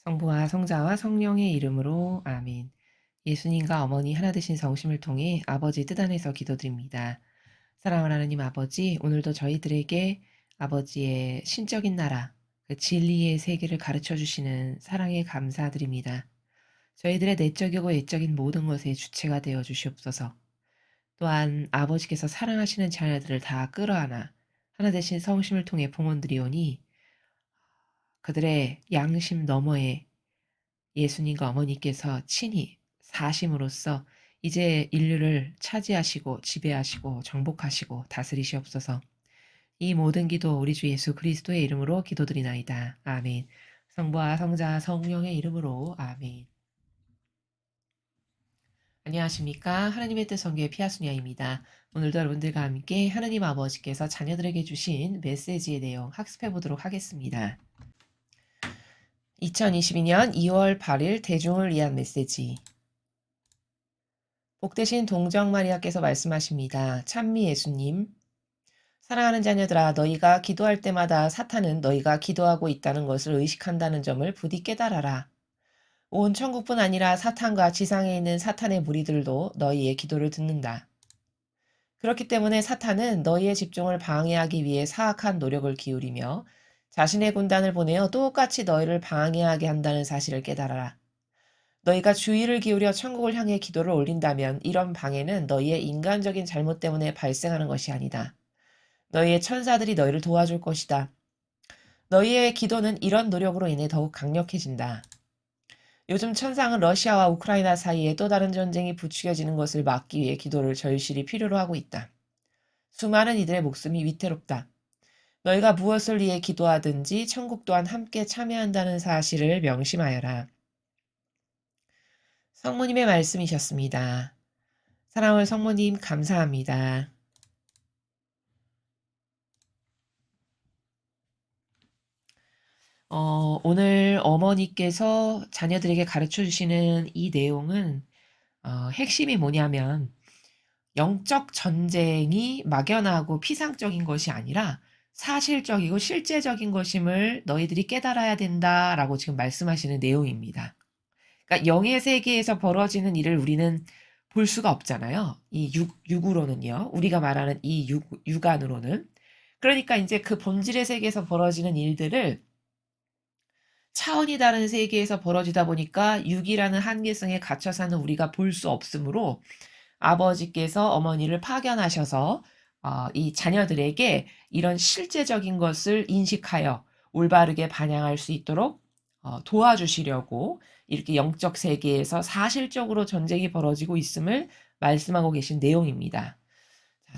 성부와 성자와 성령의 이름으로 아멘. 예수님과 어머니 하나 되신 성심을 통해 아버지 뜻 안에서 기도드립니다. 사랑하는 하나님 아버지, 오늘도 저희들에게 아버지의 신적인 나라, 그 진리의 세계를 가르쳐 주시는 사랑에 감사드립니다. 저희들의 내적이고 외적인 모든 것의 주체가 되어 주시옵소서. 또한 아버지께서 사랑하시는 자녀들을 다 끌어안아 하나 되신 성심을 통해 봉헌드리오니 그들의 양심 너머에 예수님과 어머니께서 친히 사심으로써 이제 인류를 차지하시고 지배하시고 정복하시고 다스리시옵소서. 이 모든 기도 우리 주 예수 그리스도의 이름으로 기도드리나이다. 아멘. 성부와 성자 성령의 이름으로 아멘. 안녕하십니까. 하나님의 뜻 성교의 피아수녀입니다. 오늘도 여러분들과 함께 하나님 아버지께서 자녀들에게 주신 메시지의 내용 학습해 보도록 하겠습니다. 2022년 2월 8일 대중을 위한 메시지. 복되신 동정 마리아께서 말씀하십니다. 찬미 예수님, 사랑하는 자녀들아, 너희가 기도할 때마다 사탄은 너희가 기도하고 있다는 것을 의식한다는 점을 부디 깨달아라. 온 천국뿐 아니라 사탄과 지상에 있는 사탄의 무리들도 너희의 기도를 듣는다. 그렇기 때문에 사탄은 너희의 집중을 방해하기 위해 사악한 노력을 기울이며 자신의 군단을 보내어 똑같이 너희를 방해하게 한다는 사실을 깨달아라. 너희가 주의를 기울여 천국을 향해 기도를 올린다면 이런 방해는 너희의 인간적인 잘못 때문에 발생하는 것이 아니다. 너희의 천사들이 너희를 도와줄 것이다. 너희의 기도는 이런 노력으로 인해 더욱 강력해진다. 요즘 천상은 러시아와 우크라이나 사이에 또 다른 전쟁이 부추겨지는 것을 막기 위해 기도를 절실히 필요로 하고 있다. 수많은 이들의 목숨이 위태롭다. 너희가 무엇을 위해 기도하든지 천국 또한 함께 참여한다는 사실을 명심하여라. 성모님의 말씀이셨습니다. 사랑하는 성모님 감사합니다. 오늘 어머니께서 자녀들에게 가르쳐 주시는 이 내용은 핵심이 뭐냐면 영적 전쟁이 막연하고 피상적인 것이 아니라 사실적이고 실제적인 것임을 너희들이 깨달아야 된다라고 지금 말씀하시는 내용입니다. 그러니까 영의 세계에서 벌어지는 일을 우리는 볼 수가 없잖아요. 이 육으로는요. 우리가 말하는 이 육안으로는. 그러니까 이제 그 본질의 세계에서 벌어지는 일들을 차원이 다른 세계에서 벌어지다 보니까 육이라는 한계성에 갇혀 사는 우리가 볼 수 없으므로 아버지께서 어머니를 파견하셔서 이 자녀들에게 이런 실제적인 것을 인식하여 올바르게 반영할 수 있도록 도와주시려고 이렇게 영적 세계에서 사실적으로 전쟁이 벌어지고 있음을 말씀하고 계신 내용입니다.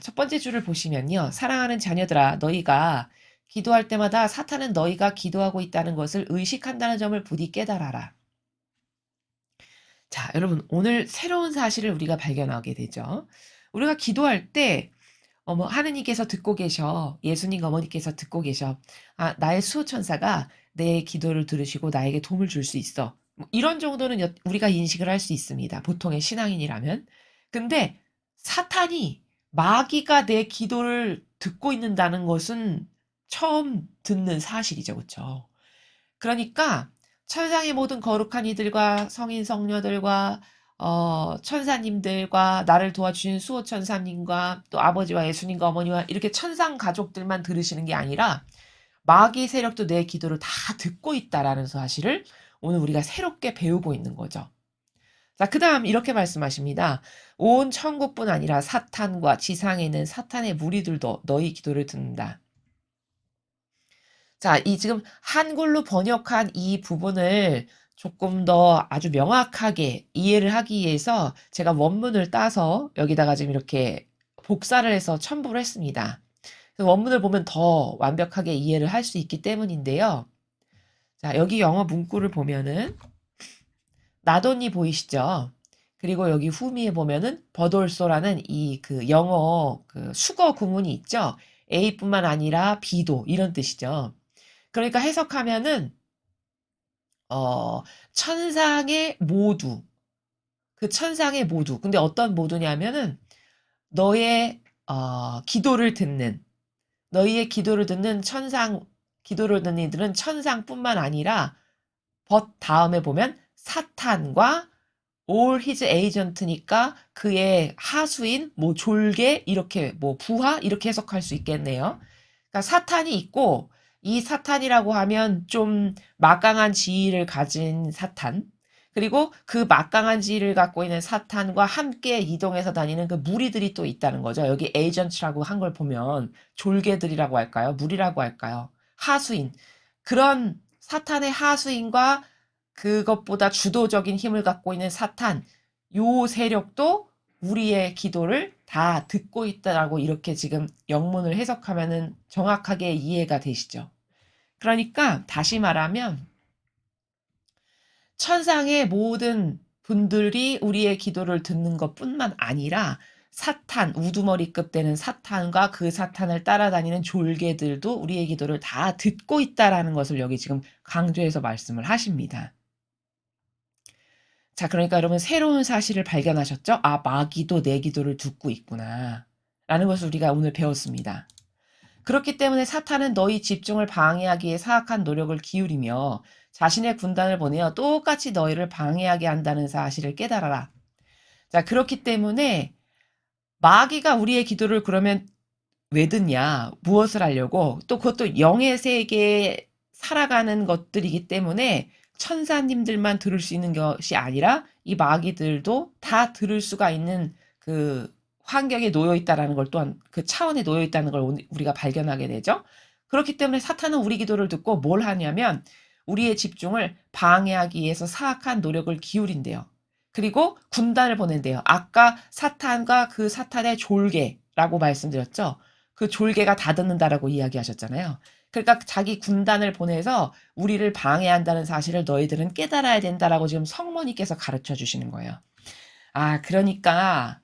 첫 번째 줄을 보시면요. 사랑하는 자녀들아, 너희가 기도할 때마다 사탄은 너희가 기도하고 있다는 것을 의식한다는 점을 부디 깨달아라. 자, 여러분, 오늘 새로운 사실을 우리가 발견하게 되죠. 우리가 기도할 때, 하느님께서 듣고 계셔. 예수님 어머니께서 듣고 계셔. 아, 나의 수호천사가 내 기도를 들으시고 나에게 도움을 줄 수 있어. 뭐 이런 정도는 우리가 인식을 할 수 있습니다. 보통의 신앙인이라면. 근데 사탄이 마귀가 내 기도를 듣고 있는다는 것은 처음 듣는 사실이죠. 그렇죠? 그러니까 천상의 모든 거룩한 이들과 성인 성녀들과 천사님들과 나를 도와주신 수호 천사님과 또 아버지와 예수님과 어머니와 이렇게 천상 가족들만 들으시는 게 아니라 마귀 세력도 내 기도를 다 듣고 있다라는 사실을 오늘 우리가 새롭게 배우고 있는 거죠. 자, 그 다음 이렇게 말씀하십니다. 온 천국뿐 아니라 사탄과 지상에 있는 사탄의 무리들도 너희 기도를 듣는다. 자, 이 지금 한글로 번역한 이 부분을 조금 더 아주 명확하게 이해를 하기 위해서 제가 원문을 따서 여기다가 지금 이렇게 복사를 해서 첨부를 했습니다. 원문을 보면 더 완벽하게 이해를 할 수 있기 때문인데요. 자, 여기 영어 문구를 보면은 나돈이 보이시죠? 그리고 여기 후미에 보면은 버돌소라는 이 그 영어 그 수거 구문이 있죠? A뿐만 아니라 B도 이런 뜻이죠. 그러니까 해석하면은 천상의 모두, 그 천상의 모두. 근데 어떤 모두냐면은 너의 기도를 듣는, 너희의 기도를 듣는 기도를 듣는 이들은 천상뿐만 아니라 but 다음에 보면 사탄과 all his agent니까 그의 하수인 뭐 졸개 이렇게 뭐 부하 이렇게 해석할 수 있겠네요. 그러니까 사탄이 있고 이 사탄이라고 하면 좀 막강한 지위를 가진 사탄 그리고 그 막강한 지위를 갖고 있는 사탄과 함께 이동해서 다니는 그 무리들이 또 있다는 거죠. 여기 에이전트라고 한 걸 보면 졸개들이라고 할까요? 무리라고 할까요? 하수인. 그런 사탄의 하수인과 그것보다 주도적인 힘을 갖고 있는 사탄, 요 세력도 우리의 기도를 다 듣고 있다라고 이렇게 지금 영문을 해석하면은 정확하게 이해가 되시죠? 그러니까 다시 말하면 천상의 모든 분들이 우리의 기도를 듣는 것뿐만 아니라 사탄, 우두머리급 되는 사탄과 그 사탄을 따라다니는 졸개들도 우리의 기도를 다 듣고 있다라는 것을 여기 지금 강조해서 말씀을 하십니다. 자, 그러니까 여러분 새로운 사실을 발견하셨죠? 아, 마귀도 내 기도를 듣고 있구나. 라는 것을 우리가 오늘 배웠습니다. 그렇기 때문에 사탄은 너희 집중을 방해하기 위해 사악한 노력을 기울이며 자신의 군단을 보내어 똑같이 너희를 방해하게 한다는 사실을 깨달아라. 자, 그렇기 때문에 마귀가 우리의 기도를 그러면 왜 듣냐? 무엇을 하려고? 또 그것도 영의 세계에 살아가는 것들이기 때문에 천사님들만 들을 수 있는 것이 아니라 이 마귀들도 다 들을 수가 있는 그 환경에 놓여 있다라는 걸 또한 그 차원에 놓여 있다는 걸 우리가 발견하게 되죠. 그렇기 때문에 사탄은 우리 기도를 듣고 뭘 하냐면 우리의 집중을 방해하기 위해서 사악한 노력을 기울인대요. 그리고 군단을 보낸대요. 아까 사탄과 그 사탄의 졸개라고 말씀드렸죠. 그 졸개가 다 듣는다라고 이야기하셨잖아요. 그러니까 자기 군단을 보내서 우리를 방해한다는 사실을 너희들은 깨달아야 된다라고 지금 성모님께서 가르쳐 주시는 거예요. 아, 그러니까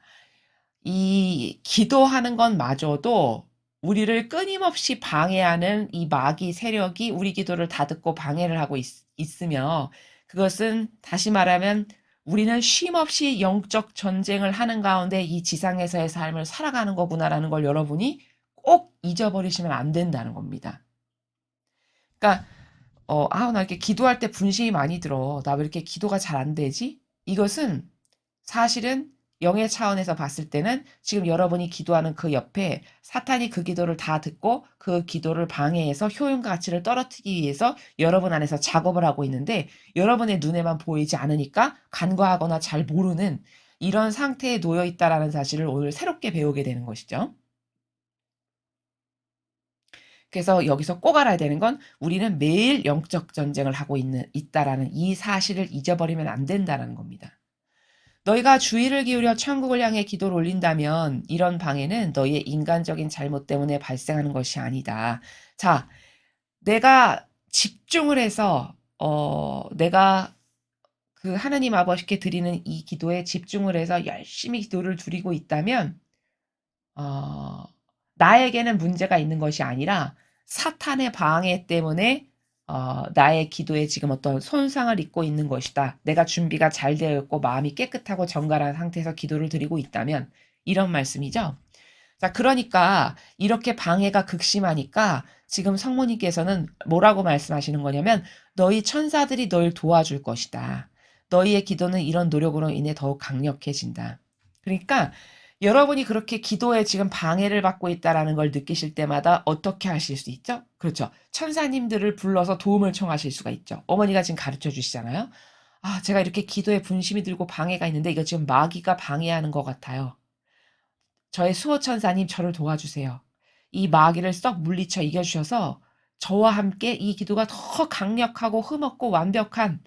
이 기도하는 건 마저도 우리를 끊임없이 방해하는 이 마귀 세력이 우리 기도를 다 듣고 방해를 하고 있으며 그것은 다시 말하면 우리는 쉼없이 영적 전쟁을 하는 가운데 이 지상에서의 삶을 살아가는 거구나라는 걸 여러분이 꼭 잊어버리시면 안 된다는 겁니다. 그러니까 나 이렇게 기도할 때 분심이 많이 들어. 나 왜 이렇게 기도가 잘 안 되지? 이것은 사실은 영의 차원에서 봤을 때는 지금 여러분이 기도하는 그 옆에 사탄이 그 기도를 다 듣고 그 기도를 방해해서 효용과 가치를 떨어뜨리기 위해서 여러분 안에서 작업을 하고 있는데 여러분의 눈에만 보이지 않으니까 간과하거나 잘 모르는 이런 상태에 놓여 있다라는 사실을 오늘 새롭게 배우게 되는 것이죠. 그래서 여기서 꼭 알아야 되는 건 우리는 매일 영적 전쟁을 하고 있다라는 이 사실을 잊어버리면 안 된다는 겁니다. 너희가 주의를 기울여 천국을 향해 기도를 올린다면 이런 방해는 너희의 인간적인 잘못 때문에 발생하는 것이 아니다. 자, 내가 집중을 해서 내가 그 하나님 아버지께 드리는 이 기도에 집중을 해서 열심히 기도를 드리고 있다면 나에게는 문제가 있는 것이 아니라 사탄의 방해 때문에 나의 기도에 지금 어떤 손상을 입고 있는 것이다. 내가 준비가 잘 되어 있고 마음이 깨끗하고 정갈한 상태에서 기도를 드리고 있다면 이런 말씀이죠. 자, 그러니까 이렇게 방해가 극심하니까 지금 성모님께서는 뭐라고 말씀하시는 거냐면 너희 천사들이 널 도와줄 것이다. 너희의 기도는 이런 노력으로 인해 더욱 강력해진다. 그러니까 여러분이 그렇게 기도에 지금 방해를 받고 있다라는 걸 느끼실 때마다 어떻게 하실 수 있죠? 그렇죠. 천사님들을 불러서 도움을 청하실 수가 있죠. 어머니가 지금 가르쳐 주시잖아요. 아, 제가 이렇게 기도에 분심이 들고 방해가 있는데 이거 지금 마귀가 방해하는 것 같아요. 저의 수호천사님 저를 도와주세요. 이 마귀를 썩 물리쳐 이겨주셔서 저와 함께 이 기도가 더 강력하고 흠없고 완벽한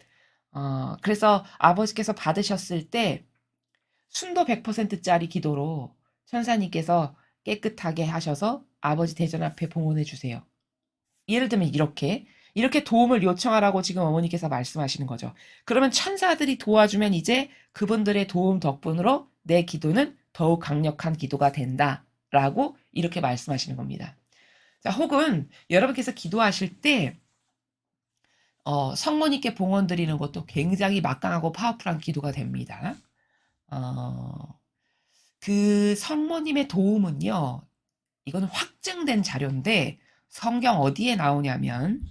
그래서 아버지께서 받으셨을 때 순도 100%짜리 기도로 천사님께서 깨끗하게 하셔서 아버지 대전 앞에 봉헌해 주세요. 예를 들면 이렇게 도움을 요청하라고 지금 어머니께서 말씀하시는 거죠. 그러면 천사들이 도와주면 이제 그분들의 도움 덕분으로 내 기도는 더욱 강력한 기도가 된다라고 이렇게 말씀하시는 겁니다. 자, 혹은 여러분께서 기도하실 때 성모님께 봉헌 드리는 것도 굉장히 막강하고 파워풀한 기도가 됩니다. 그 성모님의 도움은요, 이건 확증된 자료인데 성경 어디에 나오냐면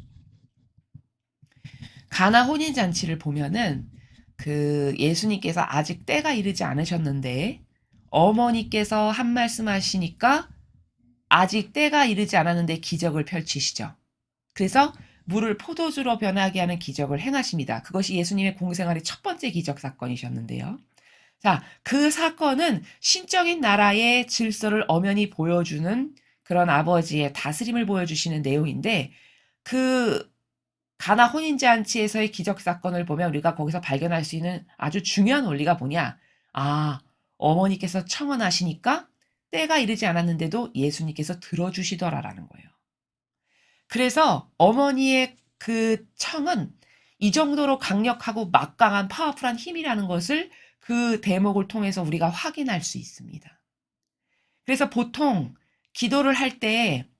가나 혼인잔치를 보면은 그 예수님께서 아직 때가 이르지 않으셨는데 어머니께서 한 말씀 하시니까 아직 때가 이르지 않았는데 기적을 펼치시죠. 그래서 물을 포도주로 변하게 하는 기적을 행하십니다. 그것이 예수님의 공생활의 첫 번째 기적 사건이셨는데요. 자, 그 사건은 신적인 나라의 질서를 엄연히 보여주는 그런 아버지의 다스림을 보여주시는 내용인데 그 가나 혼인잔치에서의 기적 사건을 보면 우리가 거기서 발견할 수 있는 아주 중요한 원리가 뭐냐? 아, 어머니께서 청혼하시니까 때가 이르지 않았는데도 예수님께서 들어주시더라라는 거예요. 그래서 어머니의 그 청은 이 정도로 강력하고 막강한 파워풀한 힘이라는 것을 그 대목을 통해서 우리가 확인할 수 있습니다. 그래서 보통 기도를 할 때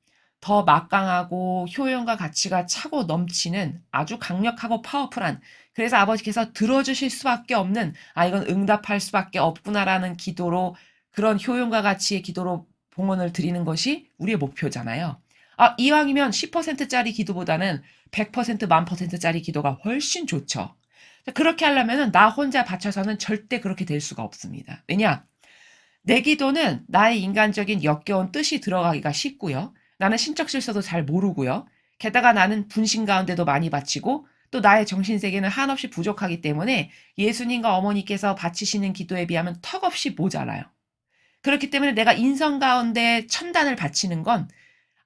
더 막강하고 효용과 가치가 차고 넘치는 아주 강력하고 파워풀한, 그래서 아버지께서 들어주실 수밖에 없는, 아 이건 응답할 수밖에 없구나라는 기도로, 그런 효용과 가치의 기도로 봉헌을 드리는 것이 우리의 목표잖아요. 아 이왕이면 10%짜리 기도보다는 100% 1000%짜리 기도가 훨씬 좋죠. 그렇게 하려면 나 혼자 바쳐서는 절대 그렇게 될 수가 없습니다. 왜냐? 내 기도는 나의 인간적인 역겨운 뜻이 들어가기가 쉽고요. 나는 신적 질서도 잘 모르고요. 게다가 나는 분신 가운데도 많이 바치고 또 나의 정신세계는 한없이 부족하기 때문에 예수님과 어머니께서 바치시는 기도에 비하면 턱없이 모자라요. 그렇기 때문에 내가 인성 가운데 천단을 바치는 건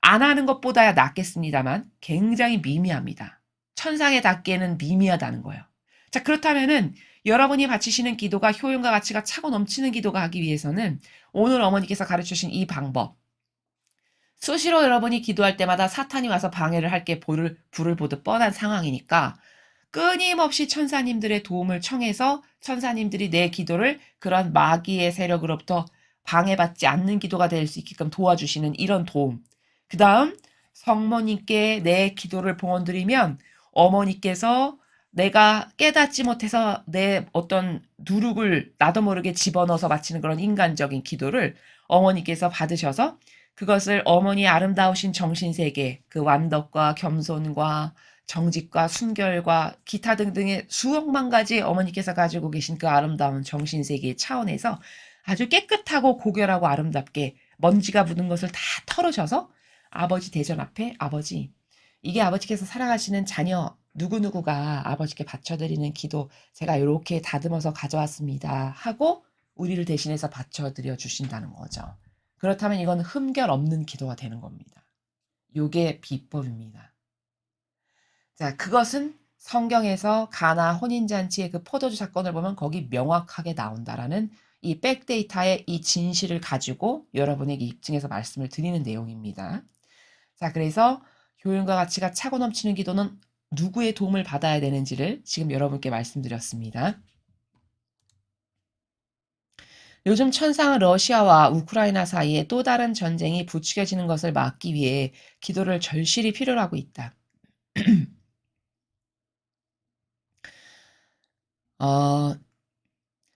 안 하는 것보다야 낫겠습니다만 굉장히 미미합니다. 천상에 닿기에는 미미하다는 거예요. 자, 그렇다면은 여러분이 바치시는 기도가 효용과 가치가 차고 넘치는 기도가 하기 위해서는 오늘 어머니께서 가르쳐주신 이 방법, 수시로 여러분이 기도할 때마다 사탄이 와서 방해를 할 게 불을 보듯 뻔한 상황이니까 끊임없이 천사님들의 도움을 청해서 천사님들이 내 기도를 그런 마귀의 세력으로부터 방해받지 않는 기도가 될 수 있게끔 도와주시는 이런 도움. 그 다음 성모님께 내 기도를 봉헌드리면 어머니께서 내가 깨닫지 못해서 내 어떤 누룩을 나도 모르게 집어넣어서 바치는 그런 인간적인 기도를 어머니께서 받으셔서 그것을 어머니의 아름다우신 정신세계, 그 완덕과 겸손과 정직과 순결과 기타 등등의 수억만 가지 어머니께서 가지고 계신 그 아름다운 정신세계의 차원에서 아주 깨끗하고 고결하고 아름답게 먼지가 묻은 것을 다 털으셔서 아버지 대전 앞에, 아버지, 이게 아버지께서 사랑하시는 자녀 누구누구가 아버지께 바쳐드리는 기도 제가 이렇게 다듬어서 가져왔습니다 하고 우리를 대신해서 바쳐드려 주신다는 거죠. 그렇다면 이건 흠결 없는 기도가 되는 겁니다. 요게 비법입니다. 자, 그것은 성경에서 가나 혼인잔치의 그 포도주 사건을 보면 거기 명확하게 나온다라는 이 백데이터의 이 진실을 가지고 여러분에게 입증해서 말씀을 드리는 내용입니다. 자, 그래서 효용과 가치가 차고 넘치는 기도는 누구의 도움을 받아야 되는지를 지금 여러분께 말씀드렸습니다. 요즘 천상은 러시아와 우크라이나 사이에 또 다른 전쟁이 부추겨지는 것을 막기 위해 기도를 절실히 필요로 하고 있다.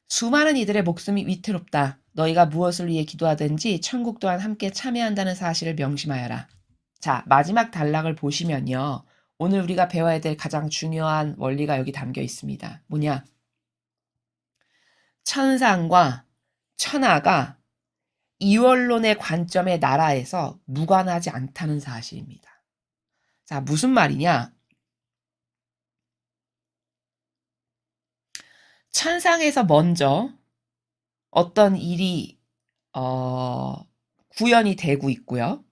수많은 이들의 목숨이 위태롭다. 너희가 무엇을 위해 기도하든지 천국 또한 함께 참여한다는 사실을 명심하여라. 자, 마지막 단락을 보시면요. 오늘 우리가 배워야 될 가장 중요한 원리가 여기 담겨 있습니다. 뭐냐? 천상과 천하가 이원론의 관점의 나라에서 무관하지 않다는 사실입니다. 자, 무슨 말이냐? 천상에서 먼저 어떤 일이 구현이 되고 있고요.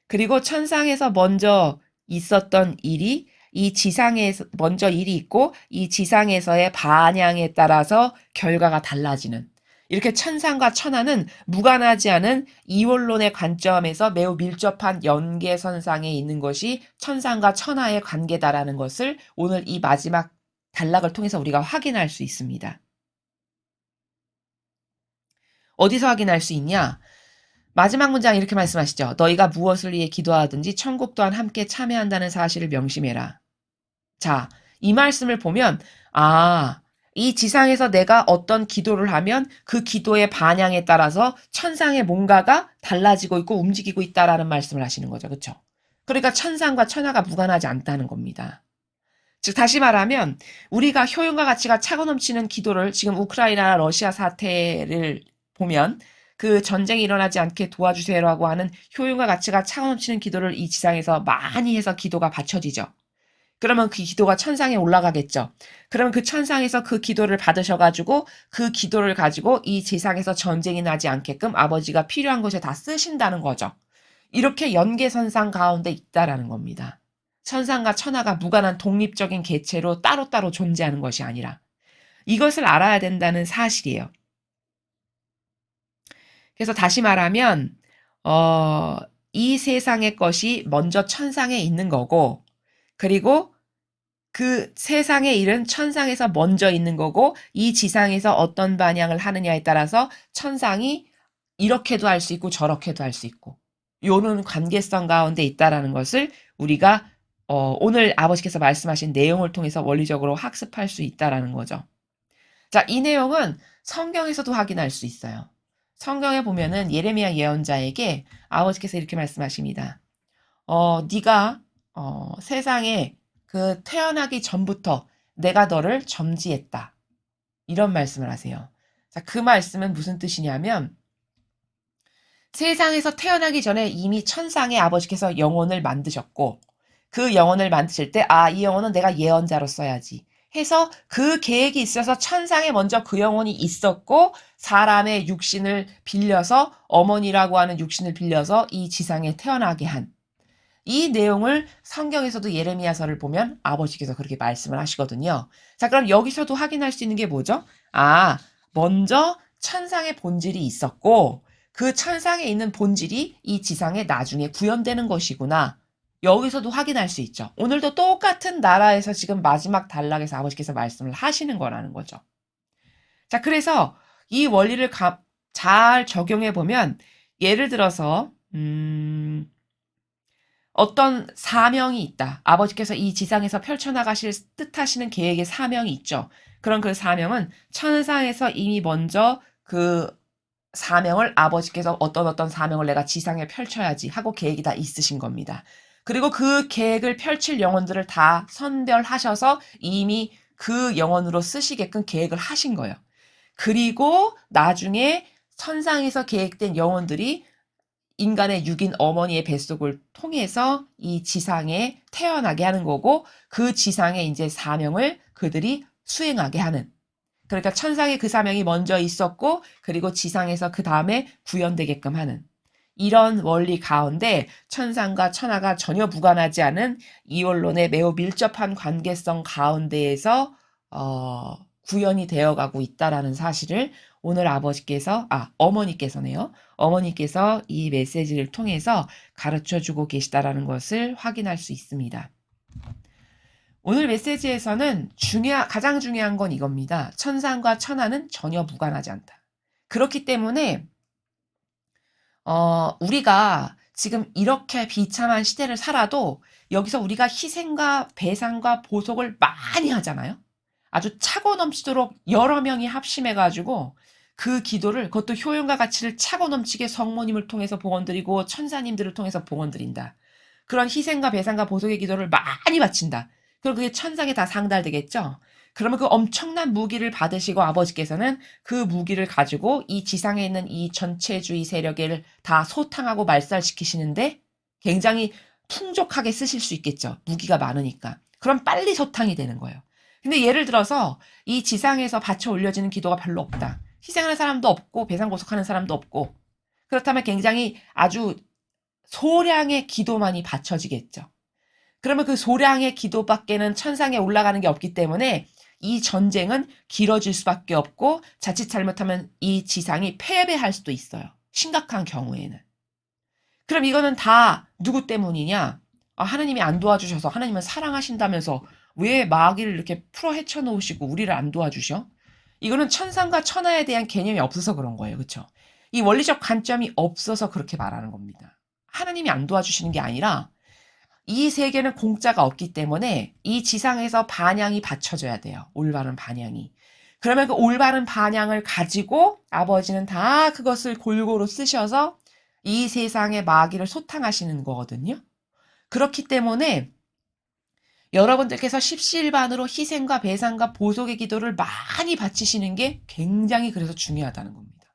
그리고 천상에서 먼저 있었던 일이 이 지상에서 먼저 일이 있고 이 지상에서의 반향에 따라서 결과가 달라지는, 이렇게 천상과 천하는 무관하지 않은 이원론의 관점에서 매우 밀접한 연계선상에 있는 것이 천상과 천하의 관계다라는 것을 오늘 이 마지막 단락을 통해서 우리가 확인할 수 있습니다. 어디서 확인할 수 있냐? 마지막 문장 이렇게 말씀하시죠. 너희가 무엇을 위해 기도하든지 천국 또한 함께 참여한다는 사실을 명심해라. 자, 이 말씀을 보면 이 지상에서 내가 어떤 기도를 하면 그 기도의 반향에 따라서 천상의 뭔가가 달라지고 있고 움직이고 있다라는 말씀을 하시는 거죠. 그렇죠? 그러니까 천상과 천하가 무관하지 않다는 겁니다. 즉 다시 말하면 우리가 효용과 가치가 차고 넘치는 기도를 지금 우크라이나 러시아 사태를 보면 그 전쟁이 일어나지 않게 도와주세요라고 하는 효용과 가치가 차고 넘치는 기도를 이 지상에서 많이 해서 기도가 바쳐지죠. 그러면 그 기도가 천상에 올라가겠죠. 그러면 그 천상에서 그 기도를 받으셔가지고 그 기도를 가지고 이 지상에서 전쟁이 나지 않게끔 아버지가 필요한 곳에 다 쓰신다는 거죠. 이렇게 연계선상 가운데 있다라는 겁니다. 천상과 천하가 무관한 독립적인 개체로 따로따로 존재하는 것이 아니라 이것을 알아야 된다는 사실이에요. 그래서 다시 말하면 이 세상의 것이 먼저 천상에 있는 거고 그리고 그 세상의 일은 천상에서 먼저 있는 거고 이 지상에서 어떤 반향을 하느냐에 따라서 천상이 이렇게도 할 수 있고 저렇게도 할 수 있고 요런 관계성 가운데 있다라는 것을 우리가 오늘 아버지께서 말씀하신 내용을 통해서 원리적으로 학습할 수 있다라는 거죠. 자, 이 내용은 성경에서도 확인할 수 있어요. 성경에 보면은 예레미야 예언자에게 아버지께서 이렇게 말씀하십니다. 네가 세상에 그 태어나기 전부터 내가 너를 점지했다. 이런 말씀을 하세요. 자, 그 말씀은 무슨 뜻이냐면 세상에서 태어나기 전에 이미 천상에 아버지께서 영혼을 만드셨고 그 영혼을 만드실 때 이 영혼은 내가 예언자로 써야지 해서 그 계획이 있어서 천상에 먼저 그 영혼이 있었고 사람의 육신을 빌려서 어머니라고 하는 육신을 빌려서 이 지상에 태어나게 한 이 내용을 성경에서도 예레미야서를 보면 아버지께서 그렇게 말씀을 하시거든요. 자, 그럼 여기서도 확인할 수 있는 게 뭐죠? 먼저 천상의 본질이 있었고 그 천상에 있는 본질이 이 지상에 나중에 구현되는 것이구나. 여기서도 확인할 수 있죠. 오늘도 똑같은 나라에서 지금 마지막 단락에서 아버지께서 말씀을 하시는 거라는 거죠. 자, 그래서 이 원리를 잘 적용해 보면 예를 들어서 어떤 사명이 있다. 아버지께서 이 지상에서 펼쳐나가실 뜻하시는 계획의 사명이 있죠. 그럼 그 사명은 천상에서 이미 먼저 그 사명을 아버지께서 어떤 사명을 내가 지상에 펼쳐야지 하고 계획이 다 있으신 겁니다. 그리고 그 계획을 펼칠 영혼들을 다 선별하셔서 이미 그 영혼으로 쓰시게끔 계획을 하신 거예요. 그리고 나중에 천상에서 계획된 영혼들이 인간의 육인 어머니의 뱃속을 통해서 이 지상에 태어나게 하는 거고 그 지상의 이제 사명을 그들이 수행하게 하는. 그러니까 천상에 그 사명이 먼저 있었고 그리고 지상에서 그 다음에 구현되게끔 하는. 이런 원리 가운데 천상과 천하가 전혀 무관하지 않은 이원론의 매우 밀접한 관계성 가운데에서 구현이 되어가고 있다라는 사실을 오늘 어머니께서네요. 어머니께서 이 메시지를 통해서 가르쳐주고 계시다라는 것을 확인할 수 있습니다. 오늘 메시지에서는 가장 중요한 건 이겁니다. 천상과 천하는 전혀 무관하지 않다. 그렇기 때문에 우리가 지금 이렇게 비참한 시대를 살아도 여기서 우리가 희생과 배상과 보속을 많이 하잖아요. 아주 차고 넘치도록 여러 명이 합심해가지고 그 기도를 그것도 효용과 가치를 차고 넘치게 성모님을 통해서 봉헌드리고 천사님들을 통해서 봉헌드린다. 그런 희생과 배상과 보속의 기도를 많이 바친다. 그럼 그게 천상에 다 상달되겠죠? 그러면 그 엄청난 무기를 받으시고 아버지께서는 그 무기를 가지고 이 지상에 있는 이 전체주의 세력을 다 소탕하고 말살시키시는데 굉장히 풍족하게 쓰실 수 있겠죠. 무기가 많으니까. 그럼 빨리 소탕이 되는 거예요. 근데 예를 들어서 이 지상에서 바쳐 올려지는 기도가 별로 없다. 희생하는 사람도 없고 배상보속하는 사람도 없고 그렇다면 굉장히 아주 소량의 기도만이 바쳐지겠죠. 그러면 그 소량의 기도밖에는 천상에 올라가는 게 없기 때문에 이 전쟁은 길어질 수밖에 없고 자칫 잘못하면 이 지상이 패배할 수도 있어요. 심각한 경우에는. 그럼 이거는 다 누구 때문이냐? 하나님이 안 도와주셔서 하나님은 사랑하신다면서 왜 마귀를 이렇게 풀어 헤쳐놓으시고 우리를 안 도와주셔? 이거는 천상과 천하에 대한 개념이 없어서 그런 거예요. 그렇죠? 이 원리적 관점이 없어서 그렇게 말하는 겁니다. 하나님이 안 도와주시는 게 아니라 이 세계는 공짜가 없기 때문에 이 지상에서 반향이 받쳐져야 돼요. 올바른 반향이. 그러면 그 올바른 반향을 가지고 아버지는 다 그것을 골고루 쓰셔서 이 세상의 마귀를 소탕하시는 거거든요. 그렇기 때문에 여러분들께서 십시일반으로 희생과 배상과 보속의 기도를 많이 바치시는 게 굉장히 그래서 중요하다는 겁니다.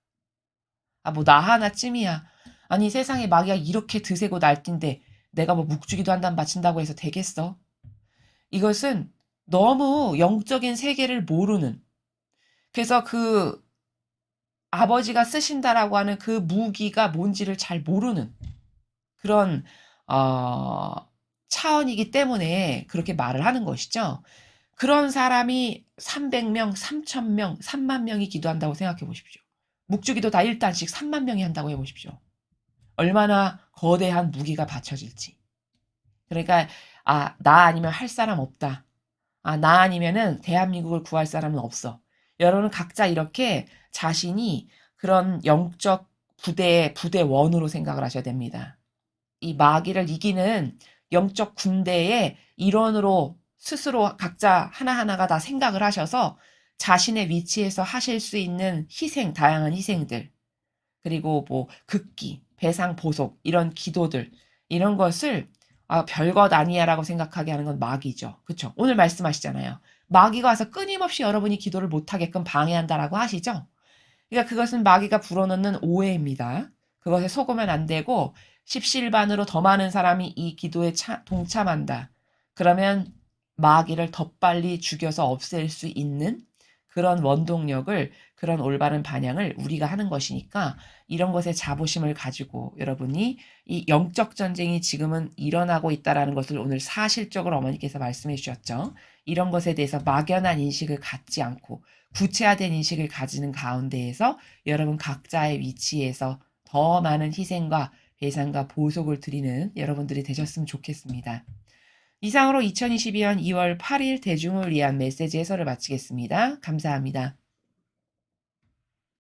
아, 뭐 나 하나쯤이야. 아니 세상에 마귀가 이렇게 드세고 날뛴데 내가 뭐 묵주기도 한단 바친다고 해서 되겠어? 이것은 너무 영적인 세계를 모르는, 그래서 그 아버지가 쓰신다라고 하는 그 무기가 뭔지를 잘 모르는 그런 어 차원이기 때문에 그렇게 말을 하는 것이죠. 그런 사람이 300명, 3000명, 3만 명이 기도한다고 생각해 보십시오. 묵주기도 다 1단씩 3만 명이 한다고 해 보십시오. 얼마나 거대한 무기가 받쳐질지. 그러니까 나 아니면 할 사람 없다. 나 아니면은 대한민국을 구할 사람은 없어. 여러분 각자 이렇게 자신이 그런 영적 부대원으로 생각을 하셔야 됩니다. 이 마귀를 이기는 영적 군대의 일원으로 스스로 각자 하나하나가 다 생각을 하셔서 자신의 위치에서 하실 수 있는 희생, 다양한 희생들, 그리고 뭐 극기, 배상, 보속 이런 기도들, 이런 것을 별것 아니야라고 생각하게 하는 건 마귀죠. 그렇죠? 오늘 말씀하시잖아요. 마귀가 와서 끊임없이 여러분이 기도를 못하게끔 방해한다라고 하시죠? 그러니까 그것은 마귀가 불어넣는 오해입니다. 그것에 속으면 안 되고 십시일반으로 더 많은 사람이 이 기도에 동참한다. 그러면 마귀를 더 빨리 죽여서 없앨 수 있는 그런 원동력을, 그런 올바른 반향을 우리가 하는 것이니까 이런 것에 자부심을 가지고 여러분이 이 영적 전쟁이 지금은 일어나고 있다라는 것을 오늘 사실적으로 어머니께서 말씀해 주셨죠. 이런 것에 대해서 막연한 인식을 갖지 않고 구체화된 인식을 가지는 가운데에서 여러분 각자의 위치에서 더 많은 희생과 배상과 보속을 드리는 여러분들이 되셨으면 좋겠습니다. 이상으로 2022년 2월 8일 대중을 위한 메시지 해설을 마치겠습니다. 감사합니다.